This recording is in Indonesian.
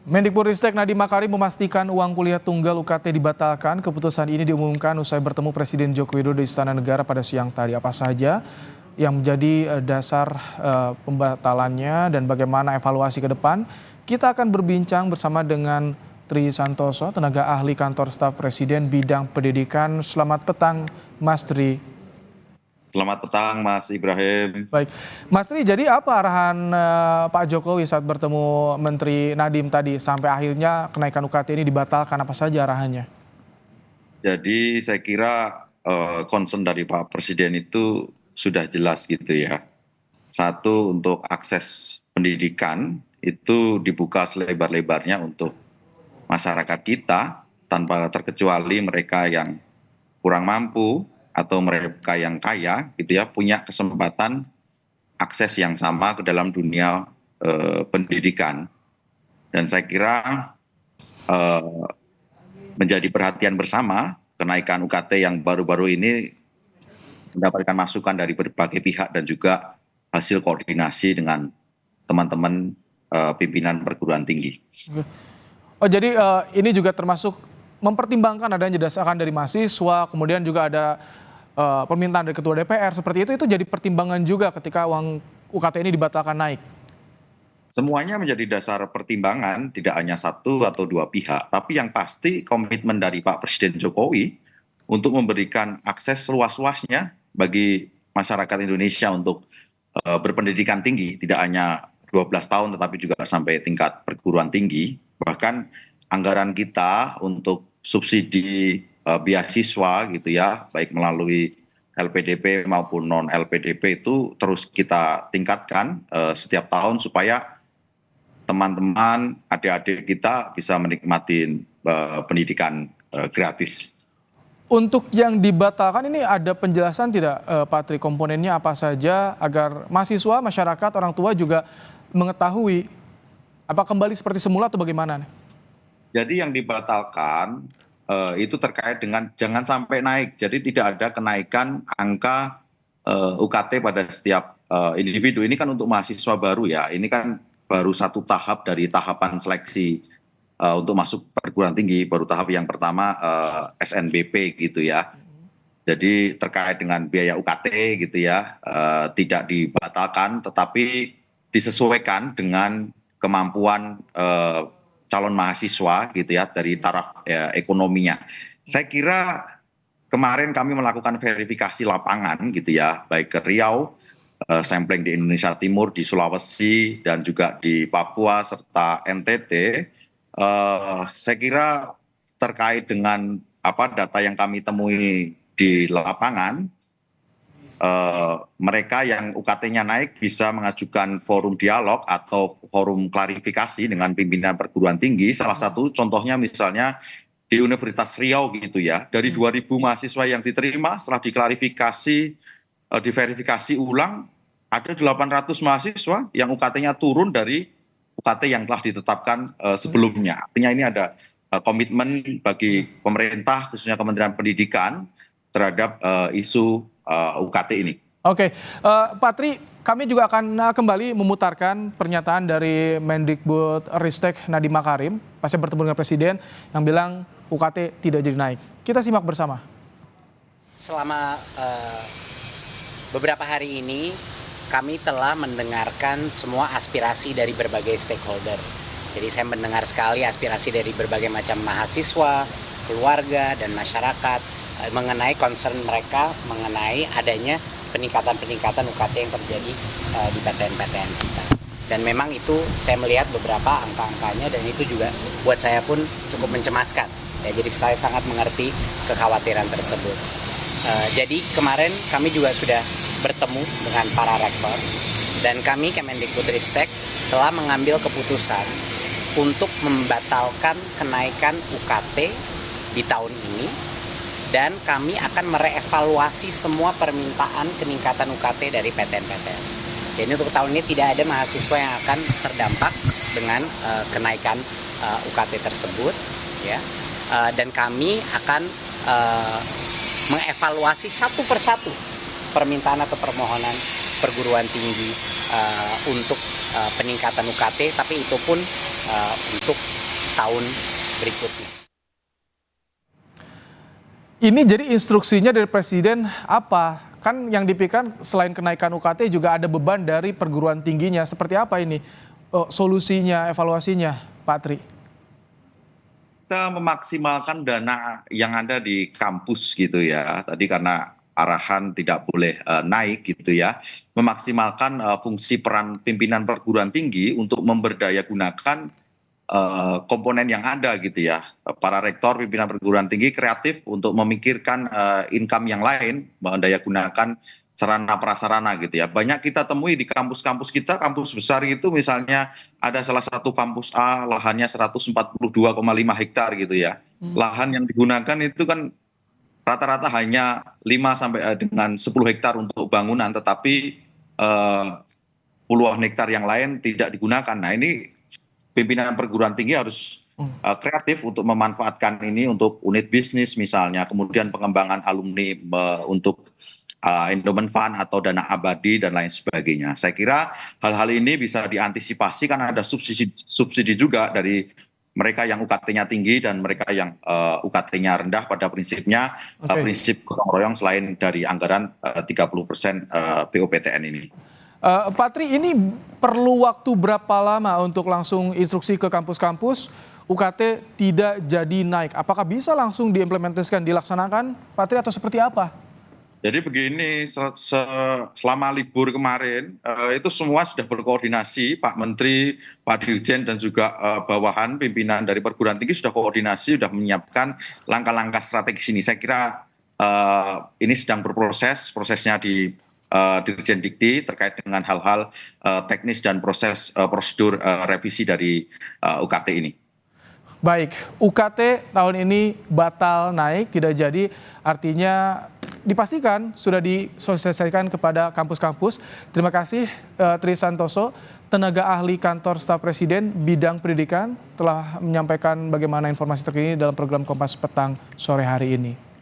Mendikbudristek Nadiem Makarim memastikan uang kuliah tunggal UKT dibatalkan. Keputusan ini diumumkan usai bertemu Presiden Joko Widodo di Istana Negara pada siang tadi. Apa saja yang menjadi dasar pembatalannya dan bagaimana evaluasi ke depan? Kita akan berbincang bersama dengan Tri Santoso, tenaga ahli kantor staf Presiden bidang pendidikan. Selamat petang, Mas Tri. Selamat petang, Mas Ibrahim. Baik, Mas Tri, jadi apa arahan Pak Jokowi saat bertemu Menteri Nadiem tadi sampai akhirnya kenaikan UKT ini dibatalkan, apa saja arahannya? Jadi saya kira concern dari Pak Presiden itu sudah jelas gitu ya. Satu, untuk akses pendidikan itu dibuka selebar-lebarnya untuk masyarakat kita tanpa terkecuali mereka yang kurang mampu atau mereka yang kaya gitu ya, punya kesempatan akses yang sama ke dalam dunia pendidikan. Dan saya kira menjadi perhatian bersama kenaikan UKT yang baru-baru ini mendapatkan masukan dari berbagai pihak dan juga hasil koordinasi dengan teman-teman pimpinan perguruan tinggi. Oh, jadi ini juga termasuk mempertimbangkan adanya desakan dari mahasiswa, kemudian juga ada permintaan dari Ketua DPR seperti itu jadi pertimbangan juga ketika uang UKT ini dibatalkan naik. Semuanya menjadi dasar pertimbangan, tidak hanya satu atau dua pihak, tapi yang pasti komitmen dari Pak Presiden Jokowi untuk memberikan akses seluas-luasnya bagi masyarakat Indonesia untuk berpendidikan tinggi, tidak hanya 12 tahun tetapi juga sampai tingkat perguruan tinggi. Bahkan anggaran kita untuk subsidi beasiswa gitu ya, baik melalui LPDP maupun non LPDP itu terus kita tingkatkan setiap tahun supaya teman-teman, adik-adik kita bisa menikmati pendidikan gratis. Untuk yang dibatalkan ini ada penjelasan tidak Pak Tri, komponennya apa saja agar mahasiswa, masyarakat, orang tua juga mengetahui apa kembali seperti semula atau bagaimana? Jadi yang dibatalkan itu terkait dengan jangan sampai naik. Jadi tidak ada kenaikan angka UKT pada setiap individu. Ini kan untuk mahasiswa baru ya. Ini kan baru satu tahap dari tahapan seleksi untuk masuk perguruan tinggi. Baru tahap yang pertama SNBP gitu ya. Jadi terkait dengan biaya UKT gitu ya, tidak dibatalkan tetapi disesuaikan dengan kemampuan calon mahasiswa gitu ya dari taraf ekonominya. Saya kira kemarin kami melakukan verifikasi lapangan gitu ya, baik ke Riau, sampling di Indonesia Timur, di Sulawesi, dan juga di Papua serta NTT. Saya kira terkait dengan apa data yang kami temui di lapangan, mereka yang UKT-nya naik bisa mengajukan forum dialog atau forum klarifikasi dengan pimpinan perguruan tinggi. Salah satu contohnya misalnya di Universitas Riau gitu ya, dari 2.000 mahasiswa yang diterima setelah diklarifikasi, diverifikasi ulang, ada 800 mahasiswa yang UKT-nya turun dari UKT yang telah ditetapkan sebelumnya. Artinya ini ada komitmen bagi pemerintah, khususnya Kementerian Pendidikan, terhadap isu UKT ini. Oke, Pak Tri, kami juga akan kembali memutarkan pernyataan dari Mendikbudristek Nadiem Makarim pasca bertemu dengan Presiden yang bilang UKT tidak jadi naik. Kita simak bersama. Selama beberapa hari ini kami telah mendengarkan semua aspirasi dari berbagai stakeholder. Jadi saya mendengar sekali aspirasi dari berbagai macam mahasiswa, keluarga, dan masyarakat mengenai concern mereka mengenai adanya peningkatan-peningkatan UKT yang terjadi di PTN-PTN kita. Dan memang itu saya melihat beberapa angka-angkanya dan itu juga buat saya pun cukup mencemaskan. Ya, jadi saya sangat mengerti kekhawatiran tersebut. Jadi kemarin kami juga sudah bertemu dengan para rektor dan kami Kemendikbudristek telah mengambil keputusan untuk membatalkan kenaikan UKT di tahun ini dan kami akan merevaluasi semua permintaan peningkatan UKT dari PTN-PTN. Jadi untuk tahun ini tidak ada mahasiswa yang akan terdampak dengan kenaikan UKT tersebut, ya. Dan kami akan mengevaluasi satu persatu permintaan atau permohonan perguruan tinggi untuk peningkatan UKT, tapi itu pun untuk tahun berikutnya. Ini jadi instruksinya dari Presiden apa? Kan yang dipikirkan selain kenaikan UKT juga ada beban dari perguruan tingginya. Seperti apa ini solusinya, evaluasinya, Pak Tri? Kita memaksimalkan dana yang ada di kampus gitu ya. Tadi karena arahan tidak boleh naik gitu ya. Memaksimalkan fungsi peran pimpinan perguruan tinggi untuk memberdayagunakan komponen yang ada gitu ya. Para rektor, pimpinan perguruan tinggi kreatif untuk memikirkan income yang lain, mendayagunakan sarana prasarana gitu ya. Banyak kita temui di kampus-kampus kita, kampus besar itu misalnya ada salah satu kampus A lahannya 142,5 hektar gitu ya. Lahan yang digunakan itu kan rata-rata hanya 5 sampai dengan 10 hektar untuk bangunan, tetapi puluhan hektar yang lain tidak digunakan. Nah, ini pimpinan perguruan tinggi harus kreatif untuk memanfaatkan ini untuk unit bisnis misalnya, kemudian pengembangan alumni untuk endowment fund atau dana abadi dan lain sebagainya. Saya kira hal-hal ini bisa diantisipasi karena ada subsidi juga dari mereka yang UKT-nya tinggi dan mereka yang UKT-nya rendah. Pada prinsipnya prinsip gotong royong selain dari anggaran 30% POPTN ini. Pak Tri, ini perlu waktu berapa lama untuk langsung instruksi ke kampus-kampus UKT tidak jadi naik? Apakah bisa langsung diimplementasikan, dilaksanakan, Pak Tri, atau seperti apa? Jadi begini, selama libur kemarin itu semua sudah berkoordinasi, Pak Menteri, Pak Dirjen dan juga bawahan pimpinan dari perguruan tinggi sudah koordinasi, sudah menyiapkan langkah-langkah strategis ini. Saya kira ini sedang berproses, prosesnya di Dirjen Dikti terkait dengan hal-hal teknis dan proses prosedur revisi dari UKT ini. Baik, UKT tahun ini batal naik, tidak jadi, artinya dipastikan sudah disosialisasikan kepada kampus-kampus. Terima kasih Tri Santoso, tenaga ahli kantor staf Presiden bidang pendidikan, telah menyampaikan bagaimana informasi terkini dalam program Kompas Petang sore hari ini.